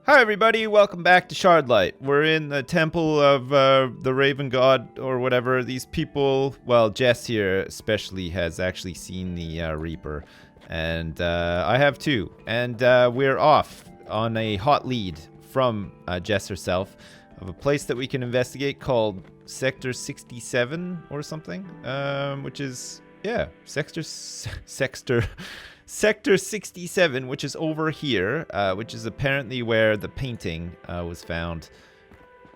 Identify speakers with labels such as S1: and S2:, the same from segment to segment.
S1: Hi everybody, welcome back to Shardlight. We're in the temple of the Raven God or whatever. These people, well, Jess here especially has actually seen the Reaper. And I have too. And we're off on a hot lead from Jess herself of a place that we can investigate called Sector 67 or something. Which is, yeah, Sector 67, which is over here, which is apparently where the painting was found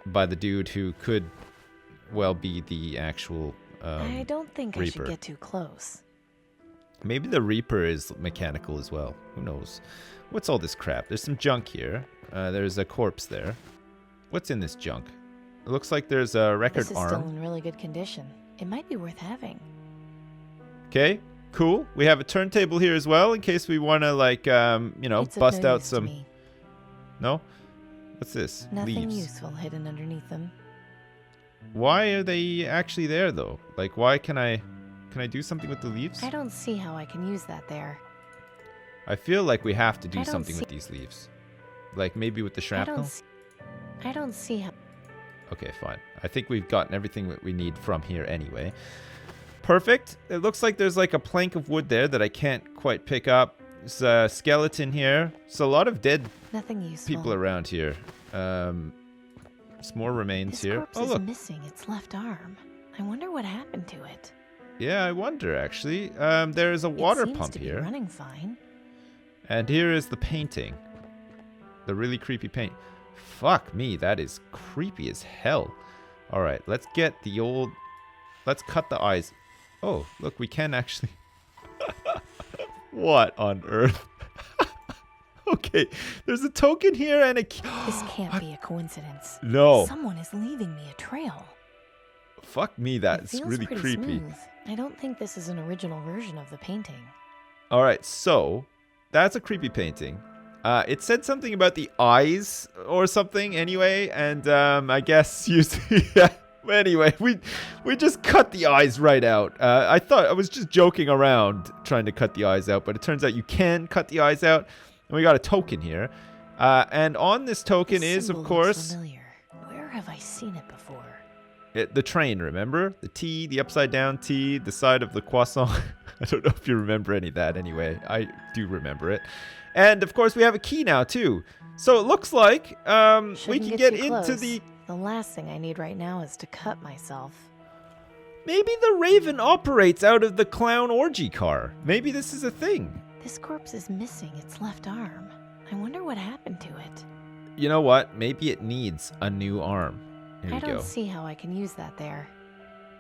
S1: by the dude who could well be the actual
S2: I don't think
S1: Reaper.
S2: I should get too close.
S1: Maybe the Reaper is mechanical as well. Who knows? What's all this crap? There's some junk here. There's a corpse there. What's in this junk? It looks like there's a record
S2: This is
S1: arm.
S2: still in really good condition. It might be worth having.
S1: Okay, cool. We have a turntable here as well in case we want to, like,
S2: It's of
S1: bust
S2: no
S1: out
S2: use to
S1: some...
S2: me.
S1: No? What's this?
S2: Nothing
S1: Leaves.
S2: useful hidden underneath them.
S1: Why are they actually there, though? Like, why can I do something with the leaves?
S2: I don't see how I can use that there.
S1: I feel like we have to do
S2: I don't
S1: something
S2: see-
S1: with these leaves. Like, maybe with the
S2: I
S1: shrapnel?
S2: don't see how.
S1: Okay, fine. I think we've gotten everything that we need from here anyway. Perfect. It looks like there's like a plank of wood there that I can't quite pick up. There's a skeleton here. There's a lot of dead
S2: Nothing useful.
S1: people around here. There's more remains
S2: This
S1: here.
S2: corpse
S1: Oh,
S2: is
S1: look.
S2: missing its left arm. I wonder what happened to it.
S1: Yeah, I wonder, actually. There's a water
S2: it seems
S1: pump
S2: to
S1: here.
S2: Be running fine.
S1: And here is the painting. The really creepy paint. Fuck me, that is creepy as hell. Alright, let's get the old... Let's cut the eyes. Oh, look, we can actually... What on earth? Okay, there's a token here and a...
S2: This can't be a coincidence.
S1: No.
S2: Someone is leaving me a trail.
S1: Fuck me,
S2: It
S1: that's
S2: feels
S1: really
S2: pretty
S1: creepy.
S2: Smooth. I don't think this is an original version of the painting.
S1: Alright, so... That's a creepy painting. It said something about the eyes or something anyway, and I guess yeah. Anyway, we just cut the eyes right out. I thought I was just joking around trying to cut the eyes out, but it turns out you can cut the eyes out. And we got a token here. And on this token
S2: This
S1: is, of
S2: symbol looks
S1: course,
S2: familiar. Where have I seen it before?
S1: the train, remember? The T, the upside down T, the side of the croissant. I don't know if you remember any of that anyway. I do remember it. And, of course, we have a key now, too. So it looks like we
S2: Shouldn't
S1: can get
S2: too
S1: into
S2: close.
S1: the...
S2: The last thing I need right now is to cut myself.
S1: Maybe the Raven operates out of the clown orgy car. Maybe this is a thing.
S2: This corpse is missing its left arm. I wonder what happened to it.
S1: You know what? Maybe it needs a new arm. Here
S2: I
S1: we
S2: don't
S1: go.
S2: see how I can use that there.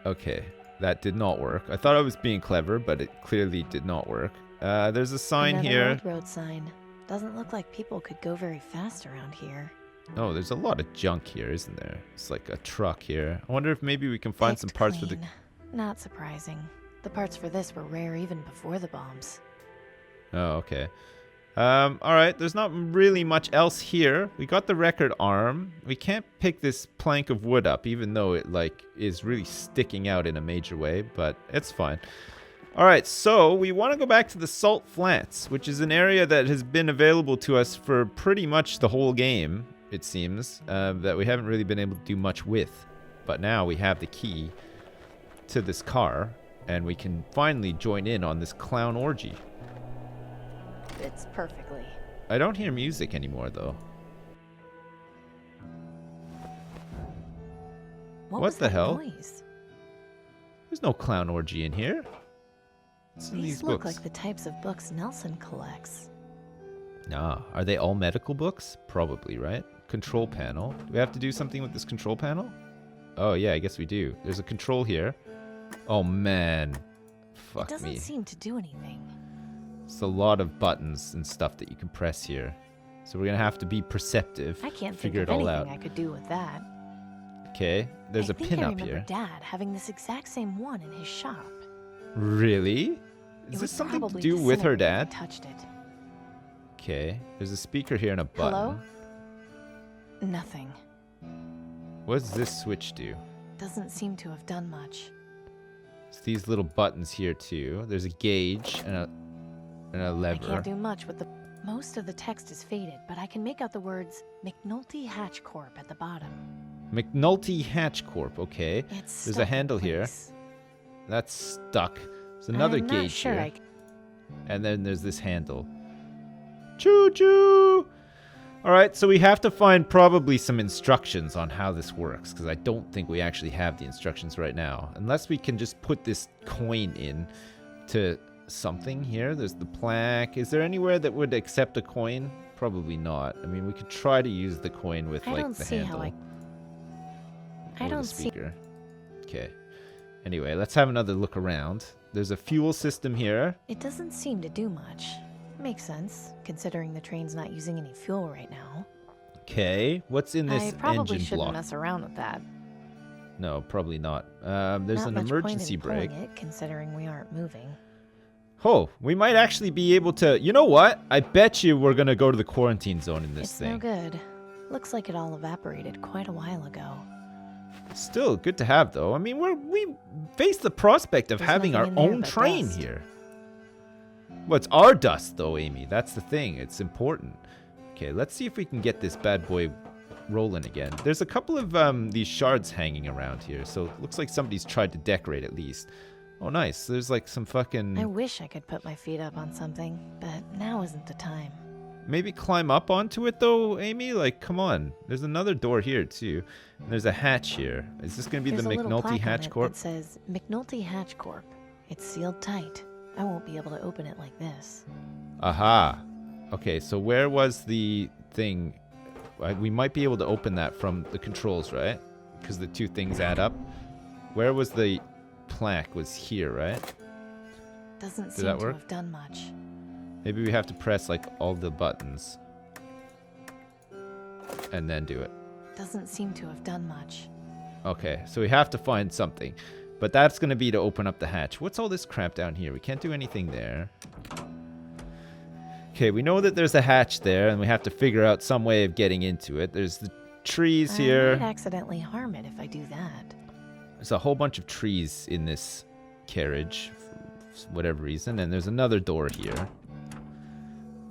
S1: Okay, that did not work. I thought I was being clever, but it clearly did not work. There's a sign
S2: Another
S1: here.
S2: old road sign. Doesn't look like people could go very fast around here.
S1: Oh, there's a lot of junk here, isn't there? It's like a truck here. I wonder if maybe we can find some
S2: Picked
S1: parts for the...
S2: clean. Not surprising. The parts for this were rare even before the bombs.
S1: Oh, okay. Alright, there's not really much else here. We got the record arm. We can't pick this plank of wood up, even though it, like, is really sticking out in a major way, but it's fine. Alright, so we want to go back to the Salt Flats, which is an area that has been available to us for pretty much the whole game, it seems, that we haven't really been able to do much with. But now we have the key to this car, and we can finally join in on this clown orgy.
S2: Fits perfectly.
S1: I don't hear music anymore, though.
S2: What
S1: What
S2: was
S1: the
S2: that
S1: hell?
S2: noise?
S1: There's no clown orgy in here. What's in these
S2: look
S1: books?
S2: like the types of books Nelson collects.
S1: Nah, are they all medical books? Probably, right? Control panel. Do we have to do something with this control panel? Oh, yeah, I guess we do. There's a control here. Oh, man. Fuck
S2: It doesn't
S1: me.
S2: seem to do anything.
S1: It's a lot of buttons and stuff that you can press here. So we're going to have to be perceptive.
S2: I can't
S1: figure
S2: think
S1: it
S2: of
S1: all
S2: anything
S1: out.
S2: I could do with that.
S1: Okay, there's
S2: I
S1: a
S2: think
S1: pin
S2: I
S1: up
S2: remember
S1: here.
S2: Dad having this exact same one in his shop.
S1: Really?
S2: It
S1: Is
S2: would
S1: this something to
S2: probably
S1: do with her
S2: disintegrate if
S1: dad?
S2: I touched it.
S1: Okay, there's a speaker here and a button.
S2: Hello? Nothing.
S1: What does this switch do?
S2: Doesn't seem to have done much.
S1: It's these little buttons here too. There's a gauge and a
S2: I
S1: lever.
S2: can't do much with the... Most of the text is faded, but I can make out the words McNulty Hatch Corp at the bottom.
S1: McNulty Hatch Corp, okay.
S2: It's
S1: There's a
S2: stuck in
S1: handle here.
S2: place.
S1: That's stuck. There's another
S2: I'm not
S1: gauge
S2: sure
S1: here. And then there's this handle. Choo-choo! Alright, so we have to find probably some instructions on how this works, because I don't think we actually have the instructions right now. Unless we can just put this coin in to something here. There's the plaque. Is there anywhere that would accept a coin? Probably not. I mean, we could try to use the coin with, like, the handle.
S2: I don't
S1: the
S2: see.
S1: speaker. Okay. Anyway, let's have another look around. There's a fuel system here.
S2: It doesn't seem to do much. Makes sense, considering the train's not using any fuel right now.
S1: Okay. What's in this
S2: I probably
S1: engine
S2: shouldn't
S1: block?
S2: mess around with that.
S1: No, probably not. There's
S2: Not
S1: an
S2: much
S1: emergency
S2: point in
S1: brake.
S2: pulling it, considering we aren't moving.
S1: Oh, we might actually be able to... You know what? I bet you we're going to go to the quarantine zone in this
S2: It's
S1: thing.
S2: no good. Looks like it all evaporated quite a while ago.
S1: Still good to have, though. I mean, we face the prospect of
S2: There's
S1: having our
S2: nothing in there
S1: own
S2: but
S1: train
S2: dust.
S1: here. Well, it's our dust, though, Amy. That's the thing. It's important. Okay, let's see if we can get this bad boy rolling again. There's a couple of these shards hanging around here, so it looks like somebody's tried to decorate at least. Oh, nice. There's like some fucking...
S2: I wish I could put my feet up on something, but now isn't the time.
S1: Maybe climb up onto it, though, Amy? Like, come on. There's another door here, too. And there's a hatch here. Is this going to be
S2: There's
S1: the
S2: a little
S1: McNulty
S2: plaque on
S1: Hatch
S2: it
S1: Corp?
S2: that says McNulty Hatch Corp. It's sealed tight. I won't be able to open it like this.
S1: Aha. Okay, so where was the thing? We might be able to open that from the controls, right? Because the two things add up. Where was the plaque? Was here, right?
S2: Doesn't
S1: Did
S2: seem
S1: that
S2: to
S1: work?
S2: have done much.
S1: Maybe we have to press like all the buttons. And then do it.
S2: Doesn't seem to have done much.
S1: Okay, so we have to find something. But that's going to be to open up the hatch. What's all this crap down here? We can't do anything there. Okay, we know that there's a hatch there, and we have to figure out some way of getting into it. There's the trees
S2: I
S1: here.
S2: might accidentally harm it if I do that.
S1: There's a whole bunch of trees in this carriage, for whatever reason, and there's another door here.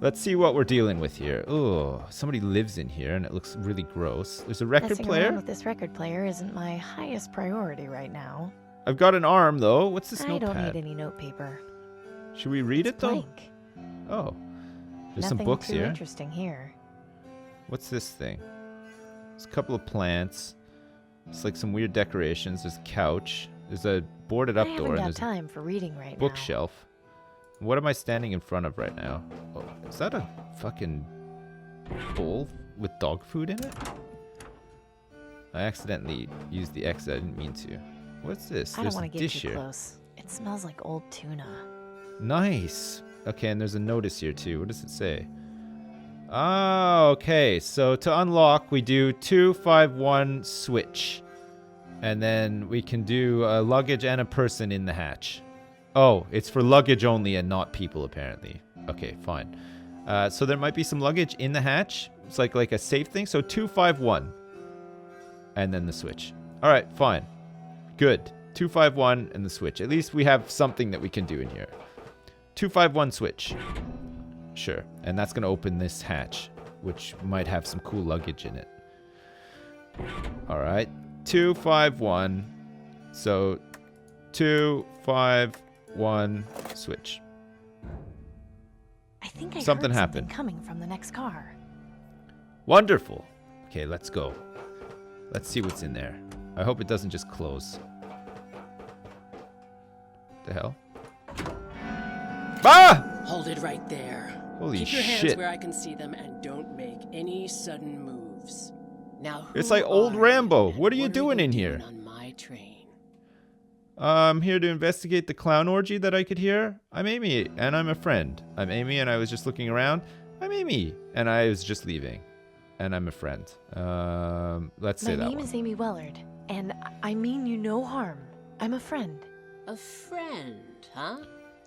S1: Let's see what we're dealing with here. Oh, somebody lives in here, and it looks really gross. There's a record
S2: Messing
S1: player.
S2: around with this record player isn't my highest priority right now.
S1: I've got an arm, though. What's this
S2: I
S1: notepad?
S2: don't need any notepaper.
S1: Should we read it, though?
S2: Blank.
S1: Oh. There's
S2: Nothing
S1: some books
S2: too
S1: here.
S2: interesting here.
S1: What's this thing? There's a couple of plants. It's like some weird decorations. There's a couch. There's a boarded up
S2: I
S1: door.
S2: haven't
S1: And
S2: got
S1: there's a
S2: time for reading right now.
S1: bookshelf. What am I standing in front of right now? Oh, is that a fucking bowl with dog food in it? I accidentally used the X. I didn't mean to. What's this?
S2: I don't
S1: There's a
S2: want to get
S1: dish
S2: too
S1: here.
S2: close. It smells like old tuna.
S1: Nice. Okay, and there's a notice here too. What does it say? Ah, okay. So to unlock, we do 251 switch. And then we can do a luggage and a person in the hatch. Oh, it's for luggage only and not people, apparently. Okay, fine. So there might be some luggage in the hatch. It's like a safe thing. So 251. And then the switch. All right, fine. Good. 251 and the switch. At least we have something that we can do in here. 251 switch. Sure. And that's going to open this hatch, which might have some cool luggage in it. All right. 251. So 251 switch.
S2: I think I
S1: Something
S2: heard
S1: happened.
S2: something coming from the next car.
S1: Wonderful. Okay, let's go. Let's see what's in there. I hope it doesn't just close. The hell? Ah!
S3: Hold it right there.
S1: Holy
S3: Keep your hands
S1: shit.
S3: where I can see them and don't make any sudden moves. Now,
S1: It's
S3: who
S1: like old
S3: are
S1: Rambo.
S3: you,
S1: What are
S3: and
S1: you doing in here?
S3: On my train?
S1: I'm here to investigate the clown orgy that I could hear. I'm Amy, and I'm a friend. I'm Amy, and I was just looking around. I'm Amy, and I was just leaving. And I'm a friend. Let's say
S2: My
S1: that
S2: name
S1: one.
S2: is Amy Wellard, and I mean you no harm. I'm a friend.
S3: A friend, huh?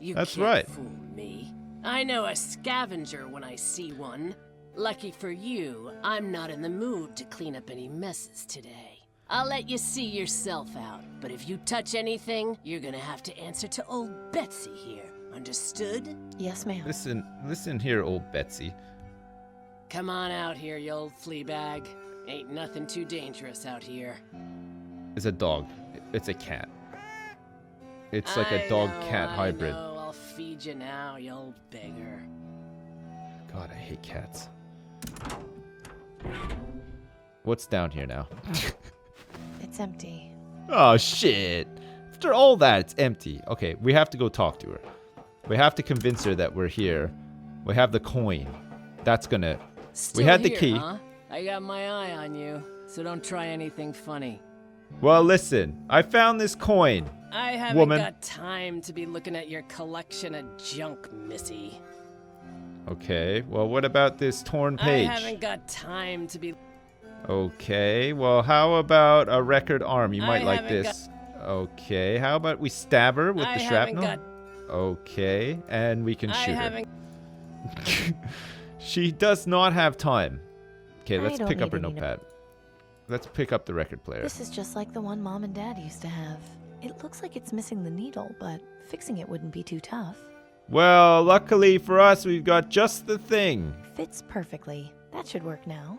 S3: You
S1: That's
S3: can't
S1: right.
S3: fool me. I know a scavenger when I see one. Lucky for you, I'm not in the mood to clean up any messes today. I'll let you see yourself out, but if you touch anything, you're gonna have to answer to old Betsy here. Understood?
S2: Yes, ma'am.
S1: Listen here, old Betsy.
S3: Come on out here, you old flea bag. Ain't nothing too dangerous out here.
S1: It's a dog. It's a cat. It's like a dog-cat hybrid.
S3: I know. I'll feed you now, you old beggar.
S1: God, I hate cats. What's down here now?
S2: It's empty.
S1: Oh, shit. After all that, it's empty. Okay, we have to go talk to her. We have to convince her that we're here. We have the coin. That's gonna...
S3: Still
S1: we had the
S3: here,
S1: key.
S3: Huh? I got my eye on you, so don't try anything funny.
S1: Well, listen. I found this coin.
S3: I haven't got time to be looking at your collection of junk, missy.
S1: Okay, well, what about this torn page?
S3: I haven't got time to be...
S1: Okay, well, how about a record arm? You might like this. Okay, how about we stab her with the shrapnel? Okay, and we can shoot her. She does not have time. Okay, let's pick up her notepad. Let's pick up the record player.
S2: This is just like the one Mom and Dad used to have. It looks like it's missing the needle, but fixing it wouldn't be too tough.
S1: Well, luckily for us, we've got just the thing.
S2: Fits perfectly. That should work now.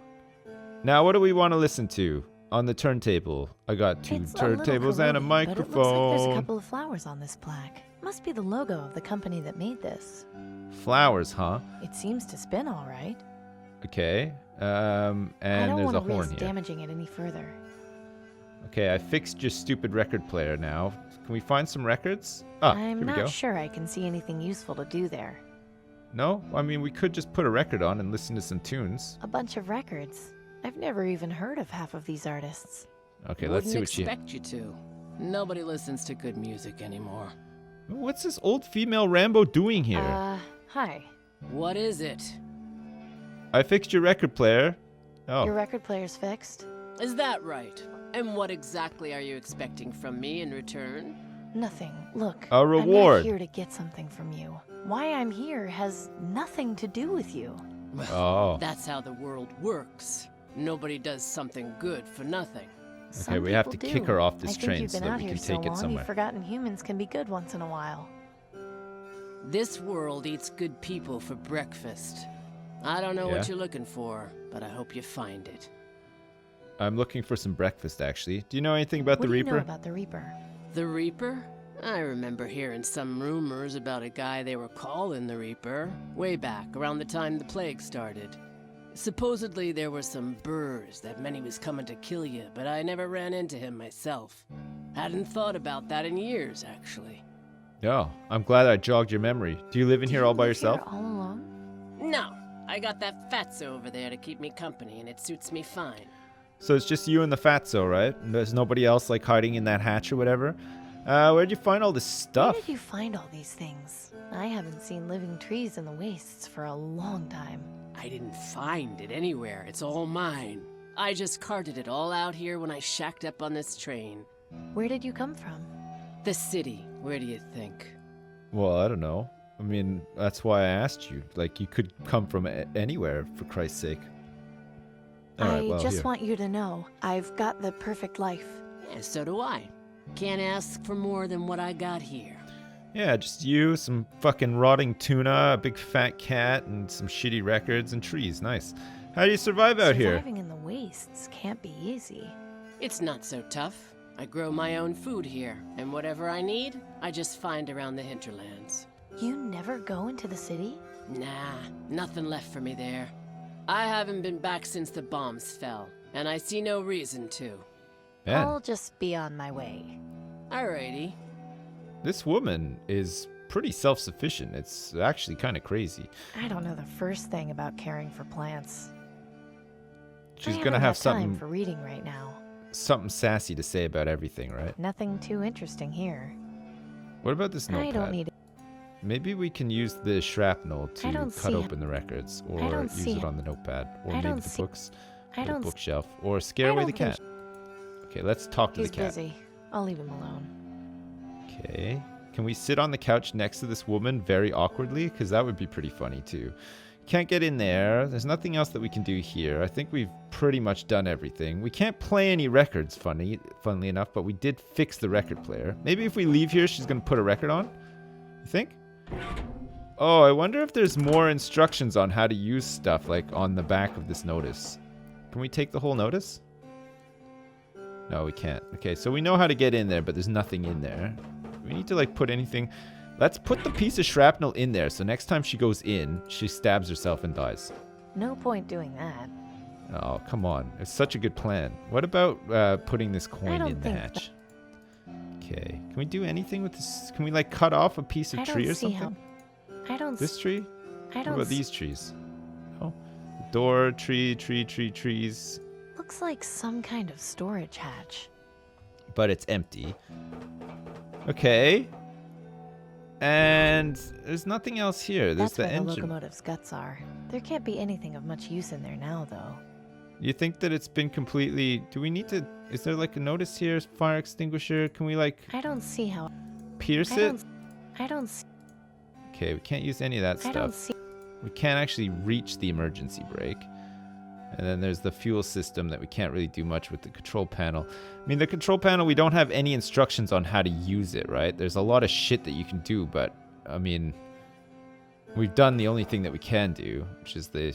S1: Now, what do we want to listen to on the turntable? I got two turntables and a microphone.
S2: But it looks like there's a couple of flowers on this plaque. Must be the logo of the company that made this.
S1: Flowers, huh?
S2: It seems to spin all right.
S1: Okay. And there's a horn here. I don't want to risk
S2: damaging it any further.
S1: Okay, I fixed your stupid record player now. Can we find some records? Ah, here we go.
S2: I'm not sure I can see anything useful to do there.
S1: No? I mean, we could just put a record on and listen to some tunes.
S2: A bunch of records. I've never even heard of half of these artists.
S1: Okay, let's see what
S3: Wouldn't expect you to. Nobody listens to good music anymore.
S1: What's this old female Rambo doing here?
S2: Hi.
S3: What is it?
S1: I fixed your record player. Oh.
S2: Your record player's fixed?
S3: Is that right? And what exactly are you expecting from me in return?
S2: Nothing. Look,
S1: a reward.
S2: I'm not here to get something from you. Why I'm here has nothing to do with you.
S3: Well, that's how the world works. Nobody does something good for nothing.
S1: Okay, we have to kick her off this train so that we can take it somewhere.
S2: You've forgotten humans can be good once in a while.
S3: This world eats good people for breakfast. I don't know what you're looking for, but I hope you find it.
S1: I'm looking for some breakfast, actually. Do you know anything about the Reaper?
S2: What do you know about the Reaper?
S3: The Reaper? I remember hearing some rumors about a guy they were calling the Reaper, way back around the time the plague started. Supposedly there were some burrs that meant he was coming to kill you, but I never ran into him myself. Hadn't thought about that in years, actually.
S1: Oh, I'm glad I jogged your memory. Do you live in here all by yourself?
S2: All alone?
S3: No, I got that fatso over there to keep me company, and it suits me fine.
S1: So it's just you and the fatso, right? There's nobody else like hiding in that hatch or whatever? Where'd you find all this stuff?
S2: Where did you find all these things? I haven't seen living trees in the wastes for a long time.
S3: I didn't find it anywhere. It's all mine. I just carted it all out here when I shacked up on this train.
S2: Where did you come from?
S3: The city. Where do you think?
S1: Well, I don't know. I mean, that's why I asked you. Like, you could come from anywhere, for Christ's sake.
S2: I just want you to know, I've got the perfect life.
S3: Yeah, so do I. Can't ask for more than what I got here.
S1: Yeah, just you, some fucking rotting tuna, a big fat cat, and some shitty records and trees. Nice. How do you survive out here?
S2: Surviving in the wastes can't be easy.
S3: It's not so tough. I grow my own food here, and whatever I need, I just find around the hinterlands.
S2: You never go into the city?
S3: Nah, nothing left for me there. I haven't been back since the bombs fell, and I see no reason to.
S1: Man.
S2: I'll just be on my way.
S3: Alrighty.
S1: This woman is pretty self-sufficient. It's actually kind of crazy.
S2: I don't know the first thing about caring for plants.
S1: She's gonna have something
S2: time for reading right now.
S1: Something sassy to say about everything, right?
S2: Nothing too interesting here.
S1: What about this notepad?
S2: I don't need it.
S1: Maybe we can use the shrapnel to cut open the records, or use it on the notepad, or maybe the books, or the bookshelf, or scare away the cat. Okay, let's talk to the cat.
S2: He's busy. I'll leave him alone.
S1: Okay. Can we sit on the couch next to this woman very awkwardly? Because that would be pretty funny too. Can't get in there. There's nothing else that we can do here. I think we've pretty much done everything. We can't play any records, funnily enough, but we did fix the record player. Maybe if we leave here, she's going to put a record on? You think? Oh, I wonder if there's more instructions on how to use stuff, like, on the back of this notice. Can we take the whole notice? No, we can't. Okay, so we know how to get in there, but there's nothing in there. We need to, like, put anything... Let's put the piece of shrapnel in there, so next time she goes in, she stabs herself and dies.
S2: No point doing that.
S1: Oh, come on. It's such a good plan. What about putting this coin in the hatch? Okay. Can we do anything with this? Can we, like, cut off a piece of tree or something?
S2: I don't
S1: This tree?
S2: I
S1: What
S2: don't
S1: about these trees? Oh. Door, trees.
S2: Looks like some kind of storage hatch.
S1: But it's empty. Okay. And there's nothing else here. There's
S2: That's
S1: the
S2: where
S1: engine.
S2: the locomotive's guts are. There can't be anything of much use in there now, though.
S1: You think that it's been completely... Do we need to... Is there, like, a notice here? Fire extinguisher? Can we, like...
S2: I don't see how...
S1: Pierce it?
S2: I don't see...
S1: Okay, we can't use any of that
S2: I don't
S1: stuff.
S2: see...
S1: We can't actually reach the emergency brake. And then there's the fuel system that we can't really do much with the control panel. I mean, the control panel, we don't have any instructions on how to use it, right? There's a lot of shit that you can do, but, I mean, we've done the only thing that we can do, which is the...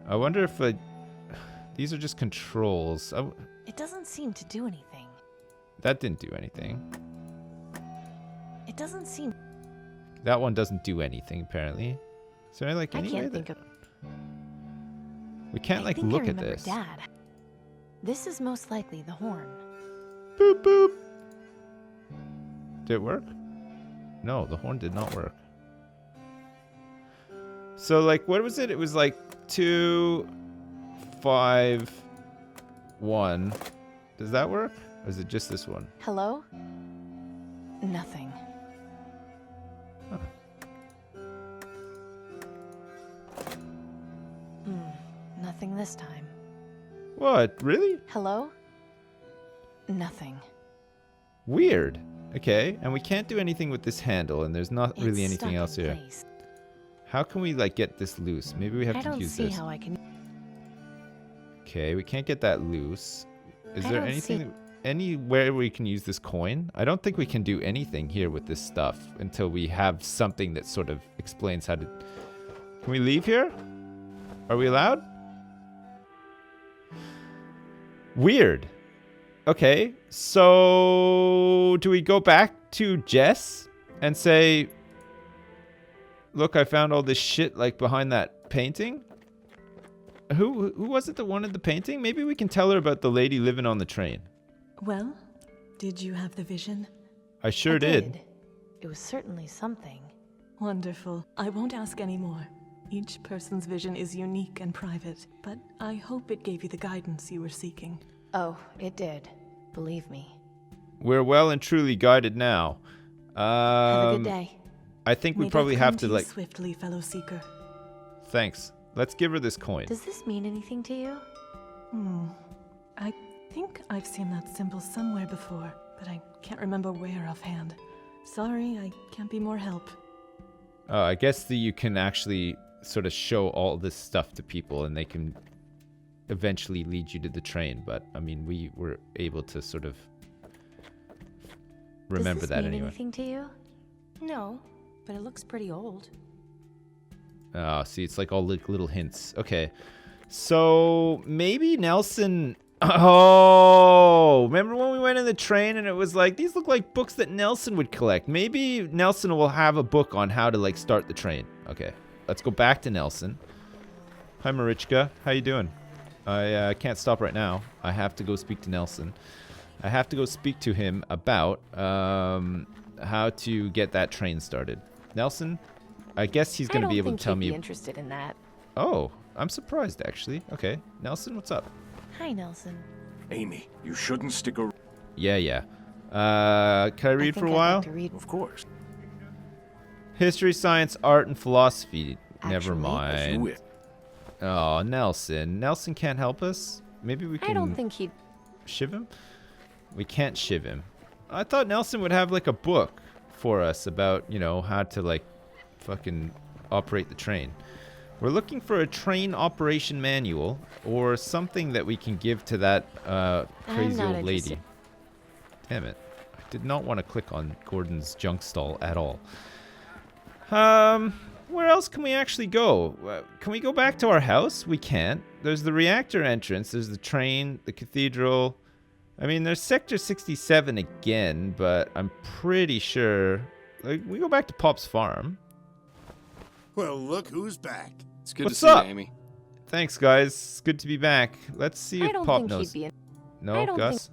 S1: I wonder if these are just controls.
S2: It doesn't seem to do anything.
S1: That didn't do anything.
S2: It doesn't seem...
S1: That one doesn't do anything, apparently. Is there, like,
S2: I
S1: any way
S2: can't
S1: that...
S2: think of...
S1: We can't, like,
S2: I think
S1: look
S2: I
S1: at
S2: remember
S1: this.
S2: Dad. This is most likely the horn.
S1: Boop, boop. Did it work? No, the horn did not work. So, like, what was it? It was like 2, 5, 1. Does that work? Or is it just this one?
S2: Hello? Nothing.
S1: Huh.
S2: Nothing this time.
S1: What? Really?
S2: Hello? Nothing.
S1: Weird. Okay, and we can't do anything with this handle, and there's not really
S2: It's
S1: anything
S2: stuck
S1: else
S2: in
S1: here.
S2: place.
S1: How can we, like, get this loose? Maybe we have
S2: I
S1: to
S2: don't
S1: use
S2: see
S1: this.
S2: how I can...
S1: Okay, we can't get that loose. Is
S2: I
S1: there
S2: don't
S1: anything,
S2: see-
S1: anywhere we can use this coin? I don't think we can do anything here with this stuff until we have something that sort of explains how to... Can we leave here? Are we allowed? Weird. Okay, so do we go back to Jess and say, look, I found all this shit, like, behind that painting? Who was it that wanted the painting? Maybe we can tell her about the lady living on the train.
S4: Well, did you have the vision?
S1: I sure
S2: I
S1: did.
S2: It was certainly something.
S4: Wonderful. I won't ask any more. Each person's vision is unique and private, but I hope it gave you the guidance you were seeking.
S2: Oh, it did. Believe me.
S1: We're well and truly guided now.
S2: Have a good day.
S1: I think we
S4: May
S1: probably
S4: death
S1: have
S4: come
S1: to,
S4: you
S1: like...
S4: swiftly, fellow seeker.
S1: Thanks. Let's give her this coin.
S2: Does this mean anything to you?
S4: I think I've seen that symbol somewhere before, but I can't remember where offhand. Sorry, I can't be more help.
S1: I guess that you can actually sort of show all this stuff to people and they can eventually lead you to the train. But, I mean, we were able to sort of remember
S2: Does this
S1: that
S2: mean
S1: anyway.
S2: anything to you?
S5: No, but it looks pretty old.
S1: Oh, see, it's like all little hints. Okay. So, maybe Nelson... Oh, remember when we went in the train and it was like, these look like books that Nelson would collect. Maybe Nelson will have a book on how to, like, start the train. Okay, let's go back to Nelson. Hi, Marichka. How you doing? I can't stop right now. I have to go speak to Nelson. I have to go speak to him about how to get that train started. Nelson, I guess he's going to be able to tell me.
S2: Be interested in that.
S1: Oh, I'm surprised, actually. Okay, Nelson, what's up?
S2: Hi, Nelson.
S6: Amy, you shouldn't stick around.
S1: Yeah. Can I read for a
S2: I'd
S1: while?
S2: like to read.
S6: Of course.
S1: History, science, art, and philosophy. Never
S2: Actually,
S1: mind.
S6: Do it.
S1: Oh, Nelson. Nelson can't help us? Maybe we can
S2: I don't think he'd...
S1: shiv him? We can't shiv him. I thought Nelson would have, like, a book for us about, you know, how to, like, fucking operate the train. We're looking for a train operation manual or something that we can give to that crazy
S2: not
S1: old lady.
S2: interested.
S1: Damn it. I did not want to click on Gordon's junk stall at all. Where else can we actually go? Can we go back to our house? We can't. There's the reactor entrance. There's the train, the cathedral. I mean, there's Sector 67 again, but I'm pretty sure... Like, we go back to Pop's farm.
S7: Well, look who's back.
S8: It's good
S1: What's
S8: to see
S1: up?
S8: you, Amy.
S1: Thanks, guys. It's good to be back. Let's see
S2: I
S1: if
S2: don't
S1: Pop
S2: think
S1: knows.
S2: he'd be in.
S1: No,
S2: I don't
S1: Gus?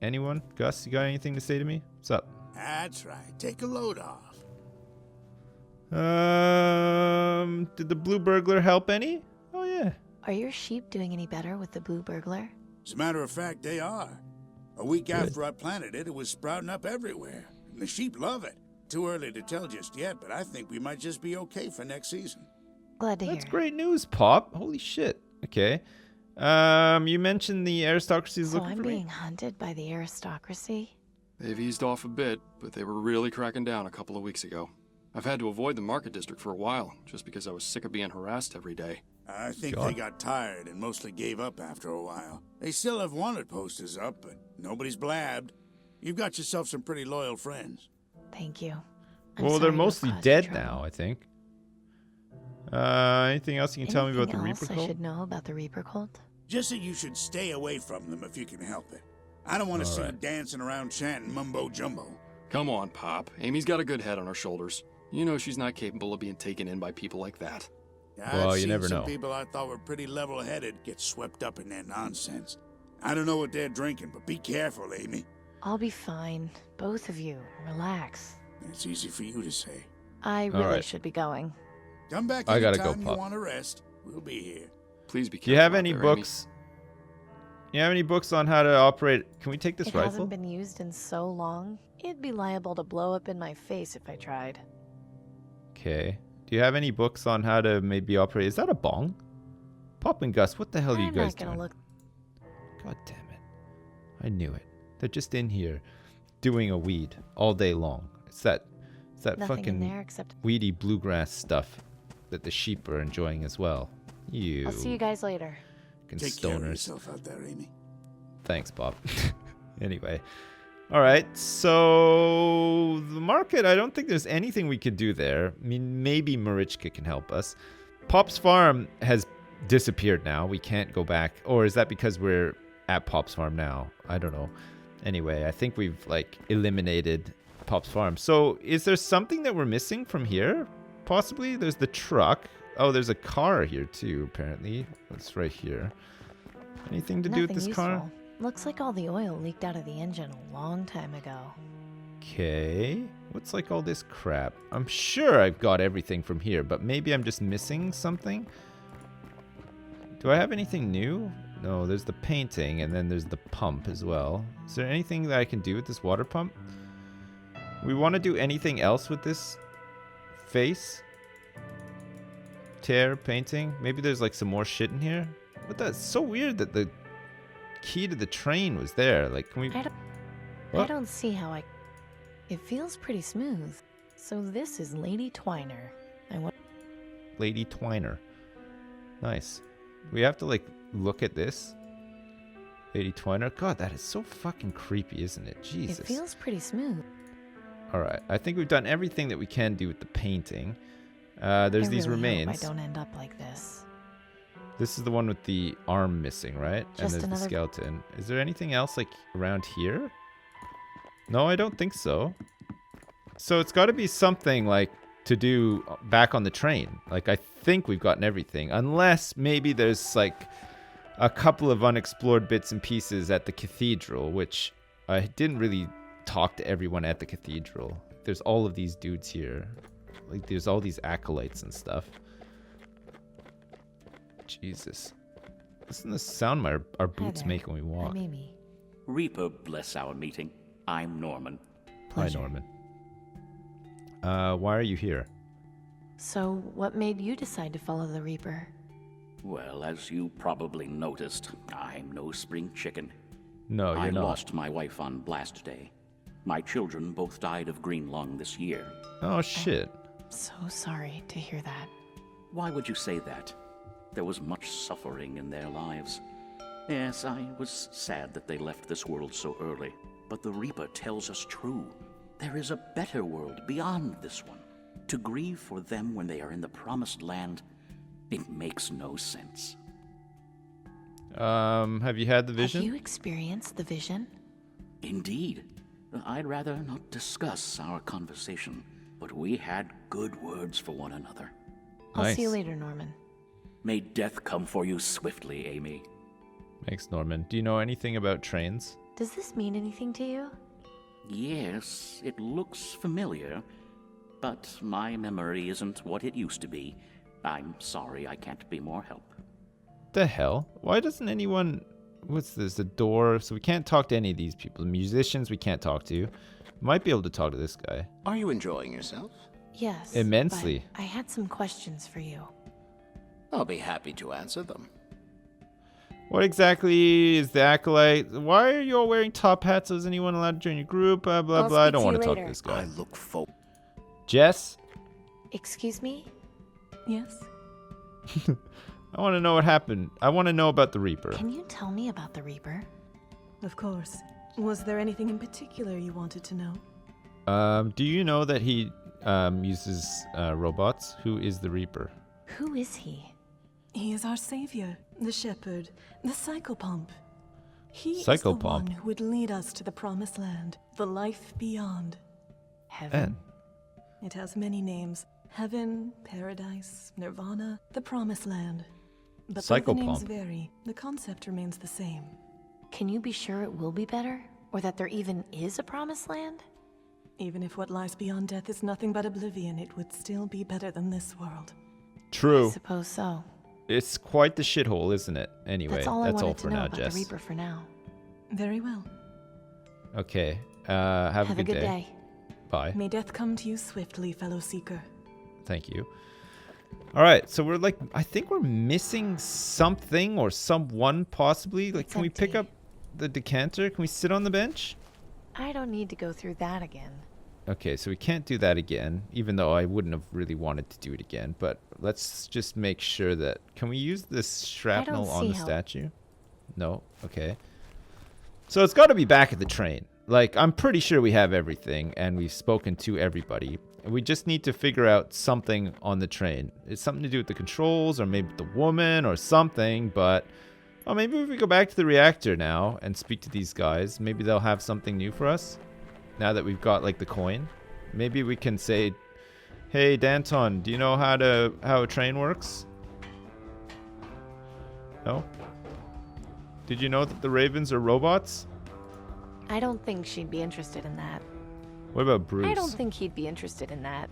S1: Anyone? Gus, you got anything to say to me? What's up?
S7: That's right. Take a load off.
S1: Did the blue burglar help any? Oh, yeah.
S2: Are your sheep doing any better with the blue burglar?
S7: As a matter of fact, they are. A week after I planted it, it was sprouting up everywhere. And the sheep love it. Too early to tell just yet, but I think we might just be okay for next season.
S2: Glad to
S1: That's
S2: hear.
S1: great news, Pop. Holy shit. Okay. You mentioned the aristocracy is
S2: So
S1: looking
S2: I'm
S1: for
S2: being
S1: me?
S2: hunted by the aristocracy?
S8: They've eased off a bit, but they were really cracking down a couple of weeks ago. I've had to avoid the market district for a while, just because I was sick of being harassed every day.
S7: I think
S1: God.
S7: they got tired and mostly gave up after a while. They still have wanted posters up, but nobody's blabbed. You've got yourself some pretty loyal friends.
S2: Thank you. I'm
S1: Well,
S2: sorry
S1: they're
S2: to have
S1: mostly
S2: caused you
S1: dead
S2: trouble.
S1: now, I think. Anything else you can tell me about the
S2: Anything
S1: Reaper
S2: else I
S1: cult?
S2: should know about the Reaper cult?
S7: Just that you should stay away from them if you can help it. I don't want to
S1: All
S7: see you
S1: right.
S7: dancing around chanting mumbo jumbo.
S8: Come on, Pop. Amy's got a good head on her shoulders. You know she's not capable of being taken in by people like that.
S1: Well,
S7: I've
S1: you
S7: seen
S1: never
S7: some
S1: know.
S7: people I thought were pretty level-headed get swept up in their nonsense. I don't know what they're drinking, but be careful, Amy.
S2: I'll be fine. Both of you. Relax.
S7: It's easy for you to say.
S2: I really
S1: right.
S2: should be going.
S7: Come back
S1: I gotta
S7: anytime
S1: go,
S7: you
S1: Pop.
S7: want to rest. We'll be here.
S8: Please be careful.
S1: Do you have
S8: out
S1: any
S8: there, Amy.
S1: books? You have any books on how to operate? Can we take this
S2: It
S1: rifle?
S2: hasn't been used in so long. It'd be liable to blow up in my face if I tried.
S1: Okay. Do you have any books on how to maybe operate? Is that a bong? Pop and Gus, what the hell are you
S2: I'm
S1: guys
S2: not gonna
S1: doing?
S2: look.
S1: God damn it. I knew it. They're just in here doing a weed all day long. It's that
S2: Nothing in
S1: fucking
S2: there except.
S1: weedy bluegrass stuff that the sheep are enjoying as well. You
S2: I'll see you guys later.
S1: fucking
S7: Take care of
S1: stoners.
S7: yourself out there, Amy.
S1: Thanks, Bob. Anyway. All right. So the market, I don't think there's anything we could do there. I mean, maybe Marichka can help us. Pop's farm has disappeared now. We can't go back. Or is that because we're at Pop's farm now? I don't know. Anyway, I think we've like eliminated Pop's farm. So is there something that we're missing from here? Possibly. There's the truck. Oh, there's a car here too, apparently. That's right here. Anything to do with
S2: Nothing
S1: this car?
S2: useful. Looks like all the oil leaked out of the engine a long time ago.
S1: Okay. What's like all this crap? I'm sure I've got everything from here, but maybe I'm just missing something. Do I have anything new? No, there's the painting and then there's the pump as well. Is there anything that I can do with this water pump? We want to do anything else with this face? Tear, painting? Maybe there's like some more shit in here? But that's so weird that the key to the train was there. Like, can we...
S2: I
S1: What?
S2: don't see how I. It feels pretty smooth. So this is Lady Twiner. I want.
S1: Lady Twiner. Nice. We have to like look at this. Lady Twiner. God, that is so fucking creepy, isn't it? Jesus.
S2: It feels pretty smooth.
S1: All right. I think we've done everything that we can do with the painting. There's
S2: I
S1: these
S2: really hope
S1: remains.
S2: I don't end up like this.
S1: This is the one with the arm missing, right?
S2: Just
S1: and there's the
S2: another-
S1: skeleton. Is there anything else like around here? No, I don't think so. So it's got to be something like to do back on the train. Like I think we've gotten everything, unless maybe there's like a couple of unexplored bits and pieces at the cathedral, which I didn't really talk to everyone at the cathedral. There's all of these dudes here. Like there's all these acolytes and stuff. Jesus. Listen to the sound our boots
S2: there.
S1: make when we walk.
S2: I'm Amy.
S9: Reaper bless our meeting. I'm Norman.
S1: Hi,
S2: Pleasure.
S1: Norman. Why are you here?
S2: So, what made you decide to follow the Reaper?
S9: Well, as you probably noticed, I'm no spring chicken.
S1: No, you're
S9: I
S1: not.
S9: lost my wife on Blast Day. My children both died of green lung this year.
S1: Oh, shit.
S2: So sorry to hear that.
S9: Why would you say that? There was much suffering in their lives. Yes, I was sad that they left this world so early. But the Reaper tells us true. There is a better world beyond this one. To grieve for them when they are in the promised land, it makes no sense.
S1: Have you had the vision?
S2: Have you experienced the vision?
S9: Indeed. I'd rather not discuss our conversation, but we had good words for one another.
S2: I'll see you later, Norman.
S9: May death come for you swiftly, Amy.
S1: Thanks, Norman. Do you know anything about trains?
S2: Does this mean anything to you?
S9: Yes, it looks familiar, but my memory isn't what it used to be. I'm sorry I can't be more help.
S1: The hell? Why doesn't anyone... What's this? The door? So we can't talk to any of these people. The musicians we can't talk to. Might be able to talk to this guy.
S10: Are you enjoying yourself?
S2: Yes.
S1: Immensely.
S2: But I had some questions for you.
S10: I'll be happy to answer them.
S1: What exactly is the Acolyte? Why are you all wearing top hats? Is anyone allowed to join your group? Blah, blah, blah. I don't want to talk to this guy.
S10: I look forward.
S1: Jess?
S2: Excuse me?
S4: Yes?
S1: I want to know what happened. I want to know about the Reaper.
S2: Can you tell me about the Reaper?
S4: Of course. Was there anything in particular you wanted to know?
S1: Do you know that he uses robots? Who is the Reaper?
S2: Who is he?
S4: He is our savior, the shepherd, the psychopomp. He is the
S1: Psychopomp?
S4: one who would lead us to the promised land, the life beyond.
S2: Heaven.
S4: It has many names. Heaven, paradise, nirvana, the promised land. But though the names
S1: Psychopomp.
S4: vary, the concept remains the same.
S2: Can you be sure it will be better? Or that there even is a promised land?
S4: Even if what lies beyond death is nothing but oblivion, it would still be better than this world.
S1: True.
S2: I suppose so.
S1: It's quite the shithole, isn't it? Anyway,
S2: That's all I wanted
S1: for
S2: to know
S1: now,
S2: about
S1: Jess.
S2: the Reaper for now.
S4: Very well.
S1: Okay. Have a good day. Bye.
S4: May death come to you swiftly, fellow seeker.
S1: Thank you. All right, so we're like, I think we're missing something or someone possibly. Like, can we pick up the decanter? Can we sit on the bench?
S2: I don't need to go through that again.
S1: Okay, so we can't do that again, even though I wouldn't have really wanted to do it again. But let's just make sure that... Can we use this shrapnel on the statue? No? Okay. So it's got to be back at the train. Like, I'm pretty sure we have everything, and we've spoken to everybody. We just need to figure out something on the train. It's something to do with the controls, or maybe the woman, or something, but... Well, maybe if we go back to the reactor now and speak to these guys, maybe they'll have something new for us. Now that we've got, like, the coin. Maybe we can say, hey, Danton, do you know how a train works? No? Did you know that the Ravens are robots?
S2: I don't think she'd be interested in that.
S1: What about Bruce?
S2: I don't think he'd be interested in that.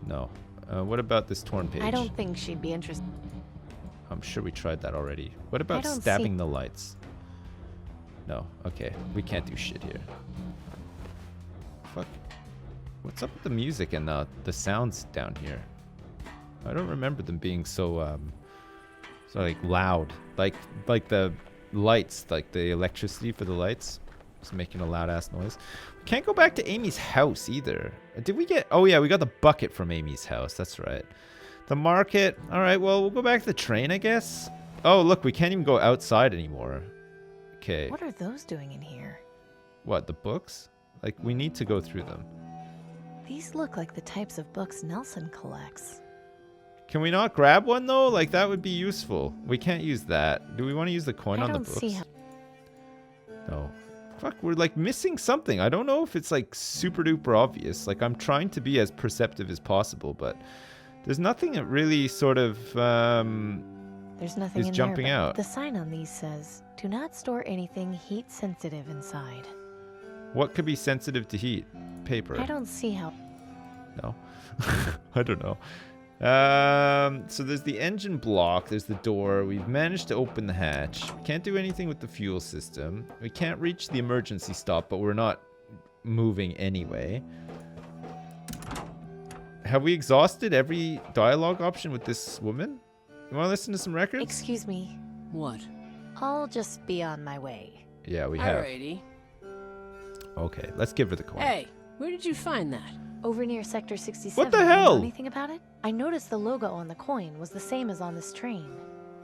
S1: No. What about this torn page?
S2: I don't think she'd be interested.
S1: I'm sure we tried that already. What about stabbing the lights? No. Okay. We can't do shit here. Fuck. What's up with the music and the sounds down here? I don't remember them being so like loud. Like the lights, like the electricity for the lights. It's making a loud ass noise. We can't go back to Amy's house either. Did we get... Oh yeah, we got the bucket from Amy's house. That's right. The market. All right, well, we'll go back to the train, I guess. Oh, look, we can't even go outside anymore. Okay.
S2: What are those doing in here?
S1: What, the books? Like, we need to go through them.
S2: These look like the types of books Nelson collects.
S1: Can we not grab one, though? Like, that would be useful. We can't use that. Do we want to use the coin on the books?
S2: See how...
S1: No. Fuck, we're, like, missing something. I don't know if it's, like, super-duper obvious. Like, I'm trying to be as perceptive as possible, but there's nothing that really sort of,
S2: There's nothing
S1: is
S2: in
S1: jumping
S2: there, but
S1: out.
S2: the sign on these says, do not store anything heat-sensitive inside.
S1: What could be sensitive to heat? Paper.
S2: I don't see how...
S1: No. I don't know. So there's the engine block. There's the door. We've managed to open the hatch. We can't do anything with the fuel system. We can't reach the emergency stop, but we're not moving anyway. Have we exhausted every dialogue option with this woman? You want to listen to some records?
S2: Excuse me.
S3: What?
S2: I'll just be on my way.
S1: Yeah, we have.
S3: Alrighty.
S1: Okay, let's give her the coin.
S3: Hey, where did you find that?
S2: Over near Sector 67.
S1: What the
S2: You
S1: hell?
S2: know anything about it? I noticed the logo on the coin was the same as on this train.